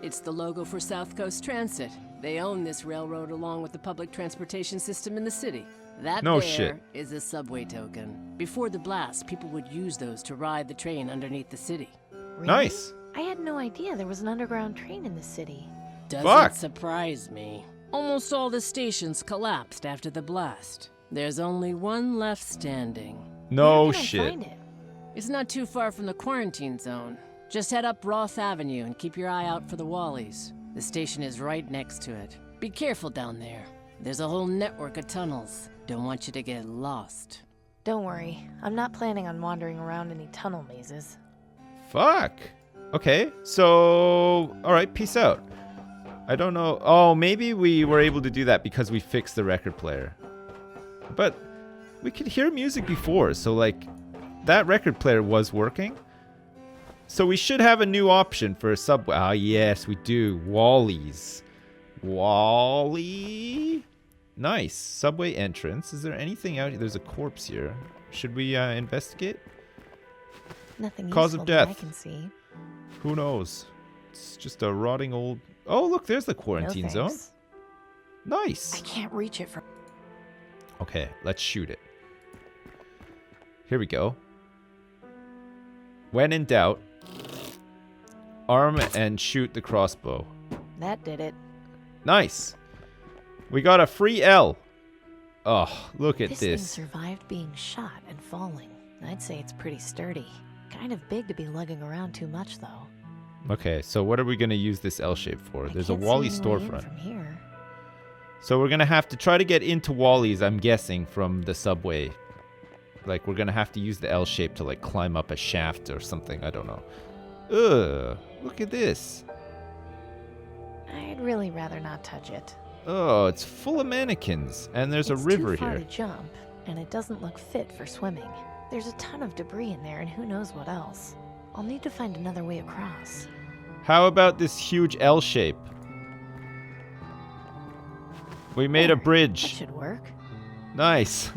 S3: It's the logo for South Coast Transit. They own this railroad along with the public transportation system in the city. That
S1: No
S3: there
S1: shit.
S3: is a subway token. Before the blast, people would use those to ride the train underneath the city.
S2: Really?
S1: Nice.
S2: I had no idea there was an underground train in the city.
S3: Doesn't
S1: Fuck.
S3: surprise me. Almost all the stations collapsed after the blast. There's only one left standing.
S1: No
S2: Where can I
S1: shit.
S2: find it?
S3: It's not too far from the quarantine zone. Just head up Roth Avenue and keep your eye out for the Wallies. The station is right next to it. Be careful down there. There's a whole network of tunnels. Don't want you to get lost.
S2: Don't worry. I'm not planning on wandering around any tunnel mazes.
S1: Fuck. Okay, so... Alright, peace out. I don't know... Oh, maybe we were able to do that because we fixed the record player. But we could hear music before, so like... That record player was working. So we should have a new option for a subway. Ah, yes, we do. Wallies. Wally? Nice. Subway entrance. Is there anything out here? There's a corpse here. Should we investigate?
S2: Nothing
S1: Cause
S2: useful
S1: of
S2: that I
S1: death.
S2: can see.
S1: Who knows? It's just a rotting old... Oh, look, there's the
S2: No
S1: quarantine zone.
S2: thanks.
S1: Nice.
S2: I can't reach it from...
S1: Okay, let's shoot it. Here we go. When in doubt, arm and shoot the crossbow.
S2: That did it.
S1: Nice. We got a free L. Oh, look at
S2: This thing
S1: this.
S2: survived being shot and falling. I'd say it's pretty sturdy. Kind of big to be lugging around too much, though.
S1: Okay, so what are we going to use this L shape for?
S2: I
S1: There's a
S2: can't see
S1: Wally
S2: any way in
S1: storefront.
S2: from here.
S1: So we're going to have to try to get into Wally's, I'm guessing, from the subway. Like, we're going to have to use the L shape to, like, climb up a shaft or something. I don't know. Ugh, look at this.
S2: I'd really rather not touch it.
S1: Oh, it's full of mannequins. And there's a river
S2: It's too far
S1: here.
S2: to jump, and it doesn't look fit for swimming. There's a ton of debris in there, and who knows what else. I'll need to find another way across.
S1: How about this huge L shape? We made a
S2: There, That
S1: bridge.
S2: should work.
S1: Nice.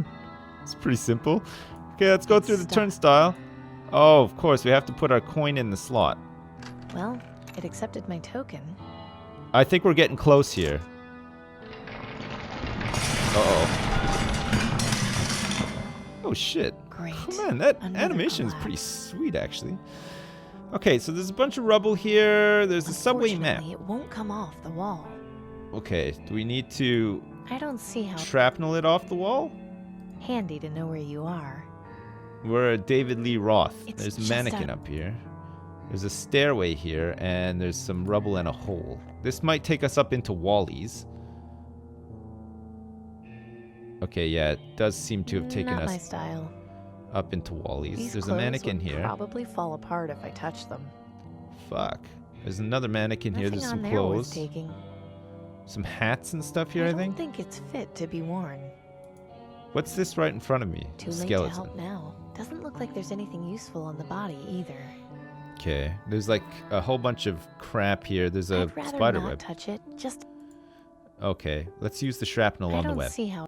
S1: It's pretty simple. Okay, let's go
S2: It's
S1: through the
S2: stuck.
S1: turnstile. Oh, of course, we have to put our coin in the slot.
S2: Well, it accepted my token.
S1: I think we're getting close here. Uh-oh. Oh, shit.
S2: Great.
S1: Oh, man, that
S2: Another
S1: animation is
S2: collapse.
S1: pretty sweet, actually. Okay, so there's a bunch of rubble here. There's a subway map.
S2: Unfortunately, it won't come off the wall.
S1: Okay, do we need to
S2: I don't see how
S1: shrapnel it off the wall?
S2: handy to know where you are.
S1: We're at David Lee Roth.
S2: It's
S1: There's a
S2: just
S1: mannequin
S2: a-
S1: up here. There's a stairway here, and there's some rubble and a hole. This might take us up into Wally's. Okay, yeah, it does seem to have taken
S2: Not my
S1: us
S2: style.
S1: up into Wally's.
S2: These
S1: There's a
S2: clothes
S1: mannequin
S2: would
S1: here.
S2: probably fall apart if I touched them.
S1: Fuck. There's another mannequin here.
S2: Nothing
S1: There's
S2: on
S1: some
S2: there worth
S1: clothes.
S2: taking.
S1: Some hats and stuff here, I
S2: don't
S1: think.
S2: think it's fit to be worn.
S1: What's this right in front of me?
S2: Too
S1: A
S2: late
S1: skeleton.
S2: to help now. Doesn't look like there's anything useful on the body either.
S1: Okay, there's like a whole bunch of crap here. There's a
S2: I'd rather
S1: spider
S2: not
S1: web.
S2: touch it. Just
S1: Okay, let's use the shrapnel
S2: I
S1: on the
S2: don't
S1: web.
S2: see how.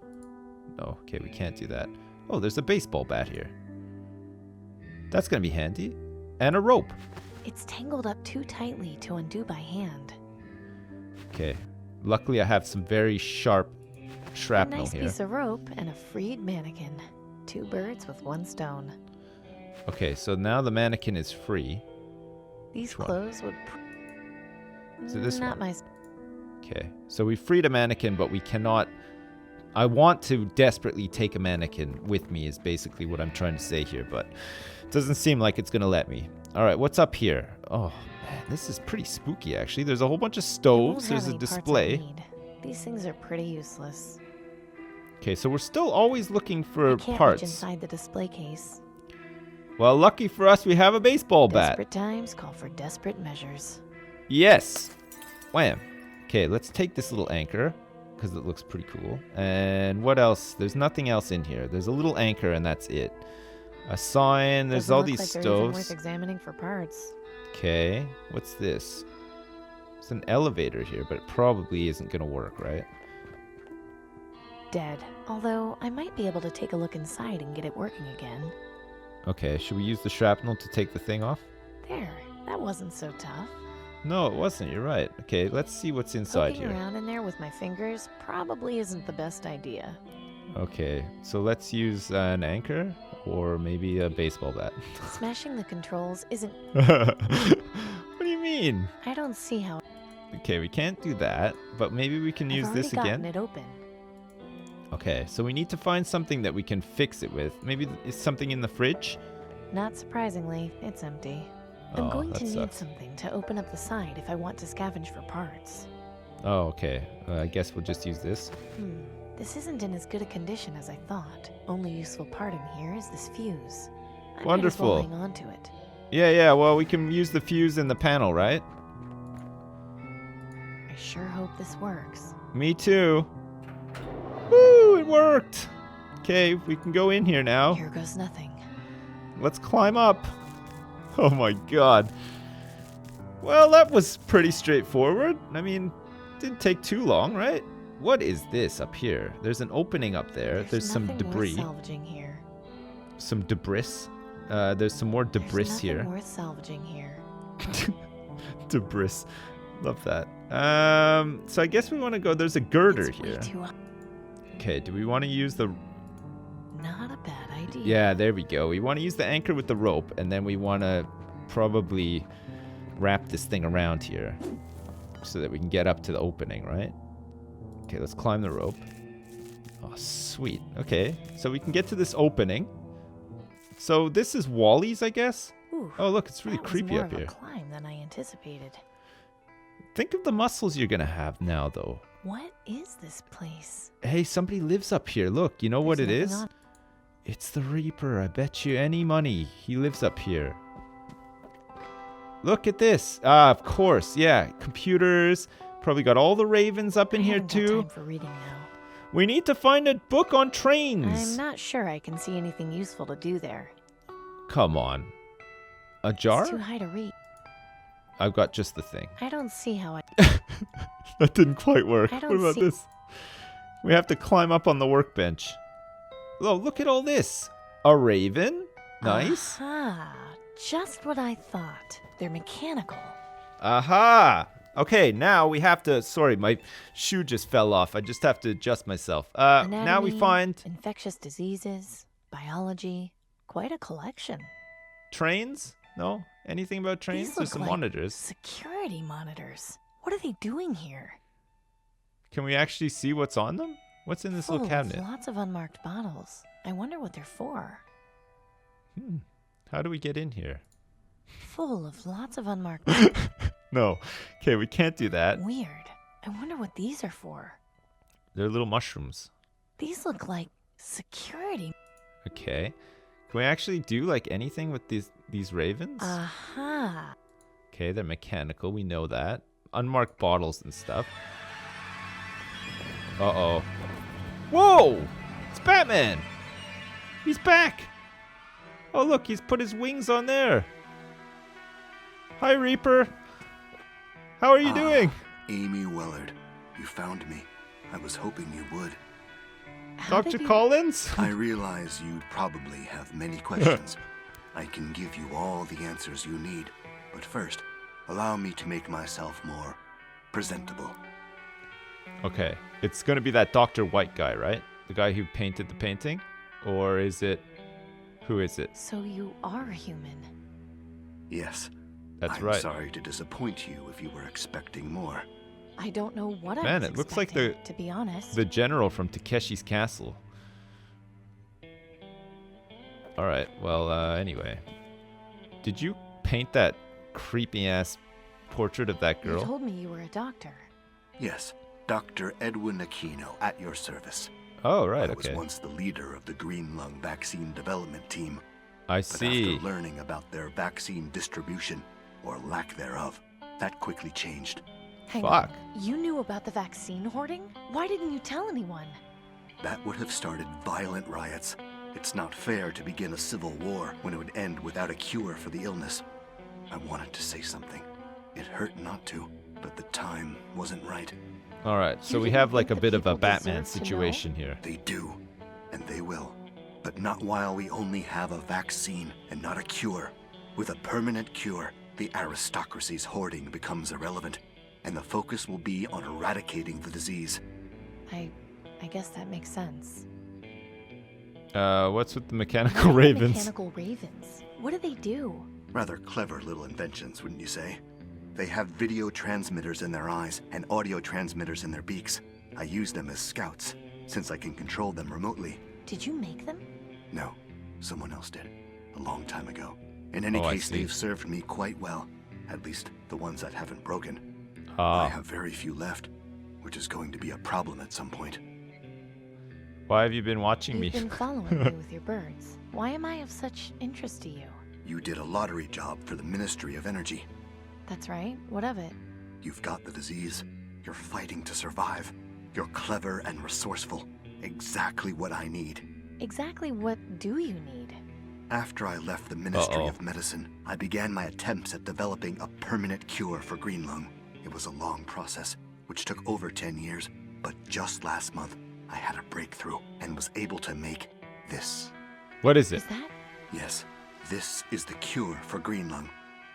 S1: No, okay, we can't do that. Oh, there's a baseball bat here. That's gonna be handy. And a rope.
S2: It's tangled up too tightly to undo by hand.
S1: Okay. Luckily, I have some very sharp
S2: A
S1: shrapnel
S2: nice
S1: here.
S2: piece of rope and a freed mannequin. Two birds with one stone.
S1: Okay, so now the mannequin is free.
S2: These
S1: Which one?
S2: clothes would.
S1: Is it this
S2: Not
S1: one?
S2: my.
S1: Okay, so we freed a mannequin, but we cannot... I want to desperately take a mannequin with me is basically what I'm trying to say here, but it doesn't seem like it's going to let me. All right, what's up here? Oh, man, this is pretty spooky, actually. There's a whole bunch of
S2: It won't
S1: stoves.
S2: have
S1: There's a
S2: any parts I
S1: display.
S2: need. These things are pretty useless.
S1: Okay, so we're still always looking for
S2: I can't
S1: parts.
S2: reach inside the display case.
S1: Well, lucky for us, we have a baseball bat.
S2: Desperate times call for desperate measures.
S1: Yes. Wham. Okay, let's take this little anchor because it looks pretty cool. And what else? There's nothing else in here. There's a little anchor and that's it. A sign. There's
S2: Doesn't
S1: all
S2: look
S1: these
S2: like they're even
S1: stoves.
S2: worth examining for parts.
S1: Okay. What's this? It's an elevator here, but it probably isn't going to work, right?
S2: Dead. Although I might be able to take a look inside and get it working again.
S1: Okay, should we use the shrapnel to take the thing off?
S2: There. That wasn't so tough.
S1: No, it wasn't. You're right. Okay, let's see what's inside
S2: Poking
S1: here.
S2: around in there with my fingers probably isn't the best idea.
S1: Okay, so let's use an anchor or maybe a baseball bat.
S2: Smashing the controls isn't...
S1: What do you mean?
S2: I don't see how...
S1: Okay, we can't do that, but maybe we can use
S2: I've
S1: this
S2: already
S1: again.
S2: gotten it open.
S1: Okay, so we need to find something that we can fix it with. Maybe it's something in the fridge?
S2: Not surprisingly, it's empty. I'm
S1: Oh,
S2: going
S1: that
S2: to need
S1: sucks.
S2: something to open up the side if I want to scavenge for parts.
S1: Oh, okay. I guess we'll just use this.
S2: This isn't in as good a condition as I thought. Only useful part in here is this fuse. I
S1: Wonderful.
S2: might as well hang on to it.
S1: Yeah, well, we can use the fuse in the panel, right?
S2: I sure hope this works.
S1: Me too. Woo, it worked. Okay, we can go in here now.
S2: Here goes nothing.
S1: Let's climb up. Oh my god. Well, that was pretty straightforward. I mean, didn't take too long, right? What is this up here? There's an opening up there. There's some
S2: nothing
S1: debris.
S2: Worth salvaging here.
S1: Some debris. There's some more debris
S2: There's
S1: here.
S2: nothing worth salvaging here.
S1: Debris. Love that. So I guess we want to go. There's a girder
S2: It's way
S1: here.
S2: too high.
S1: Okay, do we want to use the...
S2: Not a bad idea.
S1: Yeah, there we go. We want to use the anchor with the rope, and then we want to probably wrap this thing around here so that we can get up to the opening, right? Okay, let's climb the rope. Oh, sweet. Okay, so we can get to this opening. So this is Wally's, I guess?
S2: Ooh,
S1: Oh, look, it's really
S2: that was
S1: creepy
S2: more
S1: up
S2: of
S1: here.
S2: a climb than I anticipated.
S1: Think of the muscles you're going to have now, though.
S2: What is this place?
S1: Hey, somebody lives up here. Look, you know what it
S2: There's
S1: is?
S2: nothing on-
S1: It's the Reaper. I bet you any money he lives up here. Look at this. Ah, of course. Yeah, computers. Probably got all the ravens up in
S2: I
S1: here
S2: haven't got
S1: too.
S2: time for reading now.
S1: We need to find a book on
S2: I'm
S1: trains.
S2: not sure I can see anything useful to do there.
S1: Come on. A jar?
S2: It's too high to reach.
S1: I've got just the thing.
S2: I don't see how I...
S1: That didn't quite work.
S2: I
S1: What
S2: don't
S1: about
S2: see-
S1: this? We have to climb up on the workbench. Oh, look at all this. A raven? Nice.
S2: Aha, just what I thought. They're mechanical.
S1: Aha! Okay, now we have to... Sorry, my shoe just fell off. I just have to adjust myself. Now we
S2: Anatomy,
S1: find
S2: infectious diseases, biology, quite a collection.
S1: trains? No? Anything about trains?
S2: These
S1: There's
S2: look
S1: some
S2: like
S1: monitors.
S2: Security monitors. What are they doing here?
S1: Can we actually see what's on them? What's in this little
S2: Full of
S1: cabinet?
S2: lots of unmarked bottles. I wonder what they're for.
S1: How do we get in here?
S2: Full of lots of unmarked.
S1: No. Okay, we can't do that.
S2: Weird. I wonder what these are for.
S1: They're little mushrooms.
S2: These look like security.
S1: Okay. Can we actually do like anything with these ravens?
S2: Aha.
S1: Okay, they're mechanical. We know that. Unmarked bottles and stuff. Uh-oh. Whoa! It's Batman! He's back! Oh, look, he's put his wings on there. Hi, Reaper. How are you doing?
S11: Amy Willard, you found me. I was hoping you would.
S2: How
S1: Dr.
S2: did you-
S1: Collins?
S11: I realize you probably have many questions. I can give you all the answers you need. But first, allow me to make myself more presentable.
S1: Okay, it's gonna be that Dr. White guy, right? The guy who painted the painting? Or is it... Who is it?
S2: So you are human.
S11: Yes.
S1: That's
S11: I'm
S1: right.
S11: sorry to disappoint you if you were expecting more.
S2: I don't know what I
S1: Man,
S2: was
S1: it looks like
S2: expecting, to be honest.
S1: The general from Takeshi's Castle. Alright, well, anyway. Did you paint that creepy-ass portrait of that
S2: You
S1: girl?
S2: told me you were a doctor.
S11: Yes, Dr. Edwin Aquino, at your service.
S1: Oh, right,
S11: I was
S1: okay.
S11: once the leader of the Green Lung vaccine development team.
S1: I
S11: But
S1: see.
S11: after learning about their vaccine distribution, or lack thereof, that quickly changed.
S2: Hang
S1: Fuck.
S2: on. You knew about the vaccine hoarding? Why didn't you tell anyone?
S11: That would have started violent riots. It's not fair to begin a civil war when it would end without a cure for the illness. I wanted to say something. It hurt not to, but the time wasn't right.
S1: Alright, so
S2: You
S1: we
S2: didn't
S1: have like
S2: think
S1: a
S2: the
S1: bit of a
S2: people
S1: Batman
S2: deserved to know?
S1: situation here.
S11: They do, and they will. But not while we only have a vaccine and not a cure. With a permanent cure, the aristocracy's hoarding becomes irrelevant, and the focus will be on eradicating the disease.
S2: I guess that makes sense.
S1: What's with the mechanical ravens?
S2: Mechanical ravens. What do they do?
S11: Rather clever little inventions, wouldn't you say? They have video transmitters in their eyes and audio transmitters in their beaks. I use them as scouts, since I can control them remotely.
S2: Did you make them?
S11: No, someone else did, a long time ago. In any
S1: I
S11: case,
S1: see.
S11: they've served me quite well, at least the ones that haven't broken.
S1: Ah.
S11: I have very few left, which is going to be a problem at some point.
S1: Why have you been watching me?
S2: You've been following me with your birds. Why am I of such interest to you?
S11: You did a lottery job for the Ministry of Energy.
S2: That's right. What of it?
S11: You've got the disease. You're fighting to survive. You're clever and resourceful. Exactly what I need.
S2: Exactly what do you need?
S11: After I left the Ministry of Medicine, I began my attempts at developing a permanent cure for green lung. It was a long process, which took over 10 years, but just last month, I had a breakthrough and was able to make this.
S1: What is it?
S2: Is that?
S11: Yes, this is the cure for green lung.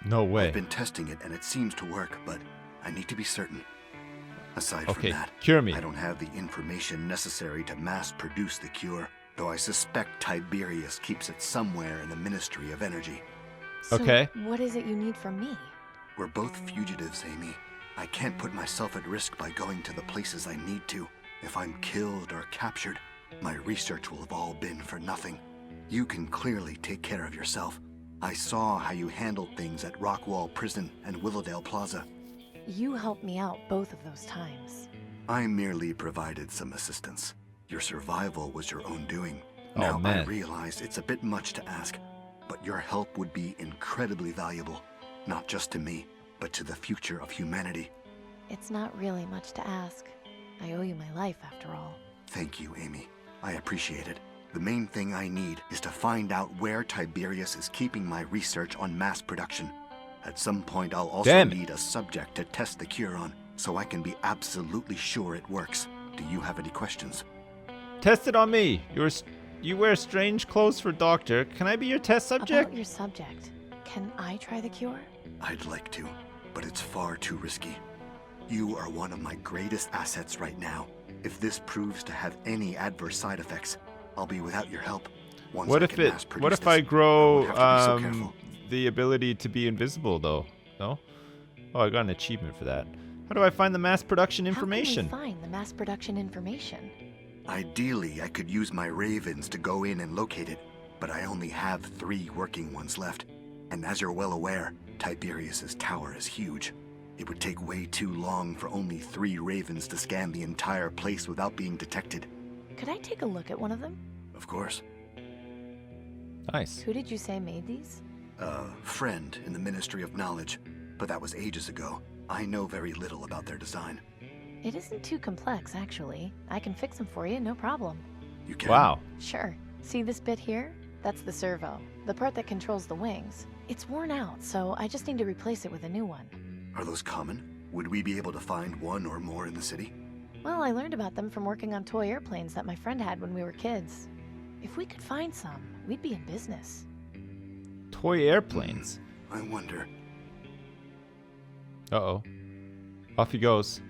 S1: No way.
S11: I've been testing it and it seems to work, but I need to be certain. Aside
S1: Okay,
S11: from that,
S1: cure me.
S11: I don't have the information necessary to mass produce the cure, though I suspect Tiberius keeps it somewhere in the Ministry of Energy.
S2: So
S1: Okay.
S2: what is it you need from me?
S11: We're both fugitives, Amy. I can't put myself at risk by going to the places I need to. If I'm killed or captured, my research will have all been for nothing. You can clearly take care of yourself. I saw how you handled things at Rockwall Prison and Willowdale Plaza.
S2: You helped me out both of those times.
S11: I merely provided some assistance. Your survival was your own doing.
S1: Oh,
S11: Now, I
S1: man.
S11: realize it's a bit much to ask, but your help would be incredibly valuable, not just to me, but to the future of humanity.
S2: It's not really much to ask. I owe you my life, after all.
S11: Thank you, Amy. I appreciate it. The main thing I need is to find out where Tiberius is keeping my research on mass production. At some point, I'll also
S1: Damn it.
S11: need a subject to test the cure on, so I can be absolutely sure it works. Do you have any questions?
S1: Test it on me. You wear strange clothes for doctor. Can I be your test subject?
S2: About your subject, can I try the cure?
S11: I'd like to, but it's far too risky. You are one of my greatest assets right now. If this proves to have any adverse side effects, I'll be without your help. Once
S1: What
S11: I
S1: if
S11: can
S1: it?
S11: mass-produce
S1: What if
S11: this,
S1: I grow
S11: would have to be so careful.
S1: the ability to be invisible though? No. Oh, I got an achievement for that. How do I find the mass production information?
S2: How can we find the mass production information?
S11: Ideally, I could use my ravens to go in and locate it, but I only have 3 working ones left. And as you're well aware, Tiberius's tower is huge. It would take way too long for only 3 ravens to scan the entire place without being detected.
S2: Could I take a look at one of them?
S11: Of course.
S1: Nice.
S2: Who did you say made these?
S11: A friend in the Ministry of Knowledge, but that was ages ago. I know very little about their design.
S2: It isn't too complex, actually. I can fix them for you, no problem.
S11: You can?
S1: Wow.
S2: Sure. See this bit here? That's the servo, the part that controls the wings. It's worn out, so I just need to replace it with a new one.
S11: Are those common? Would we be able to find one or more in the city?
S2: Well, I learned about them from working on toy airplanes that my friend had when we were kids. If we could find some, we'd be in business.
S1: Toy airplanes.
S11: I wonder.
S1: Uh-oh. Off he goes.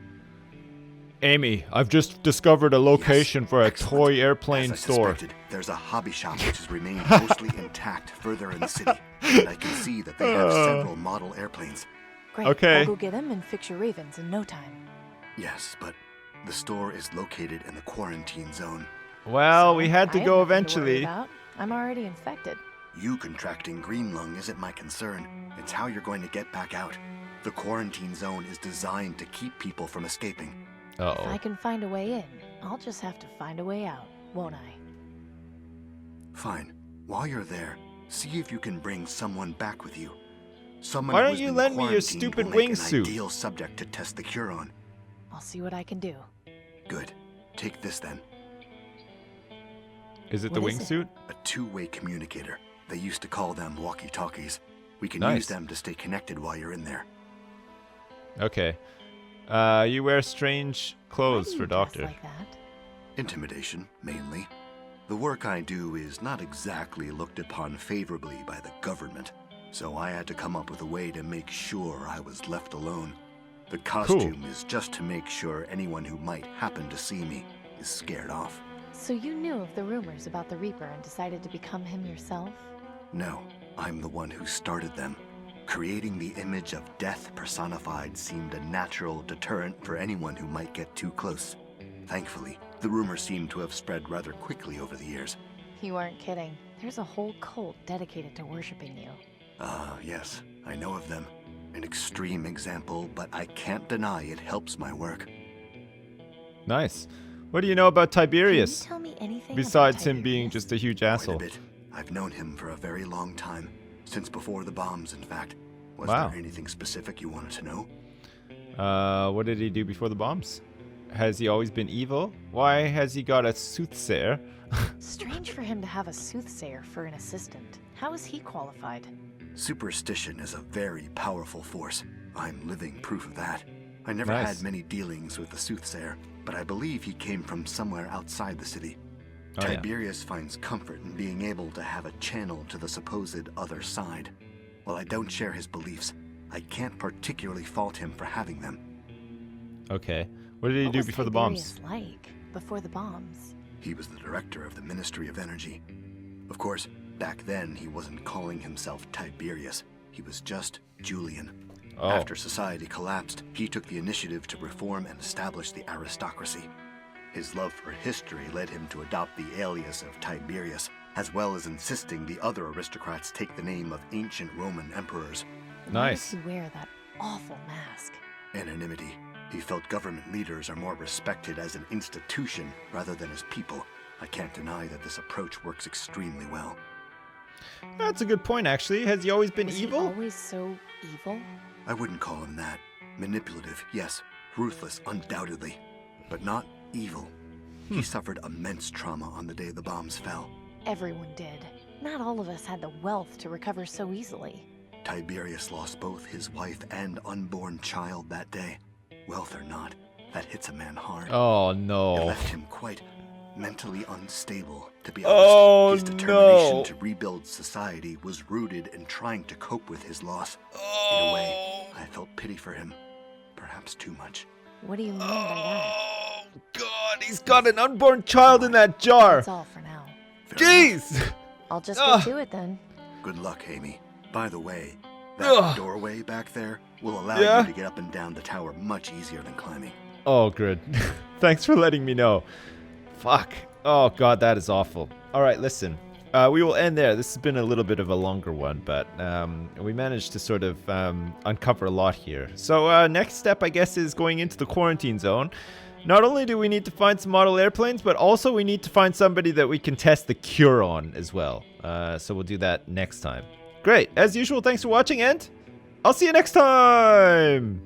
S1: Amy, I've just discovered a location
S11: Yes,
S1: for a
S11: excellent.
S1: toy airplane
S11: As I
S1: store.
S11: suspected, there's a hobby shop which has remained mostly intact further in the city, and I can see that they have several model airplanes.
S2: Great.
S1: Okay.
S2: I'll go get them and fix your ravens in no time.
S11: Yes, but the store is located in the quarantine zone.
S1: Well,
S2: So,
S1: we had to
S2: I have
S1: go
S2: nothing to worry
S1: eventually.
S2: about. I'm already infected.
S11: You contracting green lung isn't my concern. It's how you're going to get back out. The quarantine zone is designed to keep people from escaping.
S2: If I
S1: Uh-oh.
S2: can find a way in, I'll just have to find a way out, won't I?
S11: Fine. While you're there, see if you can bring someone back with you. Someone
S1: Why
S11: who
S1: don't
S11: has
S1: you
S11: been
S1: lend me your
S11: quarantined
S1: stupid
S11: will make
S1: wingsuit?
S11: an ideal subject to test the cure on.
S2: I'll see what I can do.
S11: Good. Take this then.
S1: Is it the
S2: What is it?
S1: wingsuit?
S11: A two-way communicator. They used to call them walkie-talkies. We can
S1: Nice.
S11: use them to stay connected while you're in there.
S1: Okay. You wear strange
S2: Why
S1: clothes
S2: do you
S1: for
S2: dress
S1: doctor.
S2: like that?
S11: Intimidation, mainly. The work I do is not exactly looked upon favorably by the government, so I had to come up with a way to make sure I was left alone. The costume is just to make sure anyone who might happen to see me is scared off.
S2: So you knew of the rumors about the Reaper and decided to become him yourself?
S11: No, I'm the one who started them. Creating the image of death personified seemed a natural deterrent for anyone who might get too close. Thankfully, the rumors seem to have spread rather quickly over the years.
S2: You aren't kidding. There's a whole cult dedicated to worshipping you.
S11: Yes, I know of them. An extreme example, but I can't deny it helps my work.
S1: Nice. What do you know about Tiberius?
S2: Can you tell me anything
S1: Besides
S2: about
S1: him being
S2: Tiberius?
S1: just a huge
S11: Quite
S1: asshole.
S11: a bit. I've known him for a very long time. Since before the bombs, in fact. Was
S1: Wow.
S11: there anything specific you wanted to know?
S1: What did he do before the bombs? Has he always been evil? Why has he got a soothsayer?
S2: Strange for him to have a soothsayer for an assistant. How is he qualified?
S11: Superstition is a very powerful force. I'm living proof of that. I never
S1: Nice.
S11: had many dealings with the soothsayer, but I believe he came from somewhere outside the city.
S1: Oh, yeah.
S11: Tiberius finds comfort in being able to have a channel to the supposed other side. While I don't share his beliefs, I can't particularly fault him for having them.
S1: Okay. What did he
S2: What
S1: do
S2: was
S1: before the bombs?
S2: Tiberius like before the bombs?
S11: He was the director of the Ministry of Energy. Of course, back then he wasn't calling himself Tiberius. He was just Julian.
S1: Oh.
S11: After society collapsed, he took the initiative to reform and establish the aristocracy. His love for history led him to adopt the alias of Tiberius, as well as insisting the other aristocrats take the name of ancient Roman emperors.
S2: Why does
S1: Nice.
S2: he wear that awful mask?
S11: Anonymity. He felt government leaders are more respected as an institution rather than as people. I can't deny that this approach works extremely well.
S1: That's a good point, actually. Has he always been
S2: Was
S1: evil?
S2: he always so evil?
S11: I wouldn't call him that. Manipulative, yes. Ruthless, undoubtedly. But not evil. He suffered immense trauma on the day the bombs fell.
S2: Everyone did. Not all of us had the wealth to recover so easily.
S11: Tiberius lost both his wife and unborn child that day. Wealth or not, that hits a man hard.
S1: Oh,
S11: It
S1: no.
S11: left him quite mentally unstable, to be
S1: Oh,
S11: honest. His determination
S1: no.
S11: to rebuild society was rooted in trying to cope with his loss. In a way, I felt pity for him. Perhaps too much.
S2: What do you mean by that?
S1: Oh, God. He's got an unborn child in that jar.
S2: That's all for now.
S11: Fair enough.
S1: Jeez.
S2: I'll just
S1: Ugh.
S2: get to it then.
S11: Good luck, Amy. By the way, that
S1: Ugh.
S11: doorway back there will allow
S1: Yeah?
S11: you to get up and down the tower much easier than climbing.
S1: Oh, good. Thanks for letting me know. Fuck. Oh, God, that is awful. All right, listen. We will end there. This has been a little bit of a longer one, but we managed to sort of uncover a lot here. So next step, I guess, is going into the quarantine zone. Not only do we need to find some model airplanes, but also we need to find somebody that we can test the cure on as well. So we'll do that next time. Great. As usual, thanks for watching, and I'll see you next time.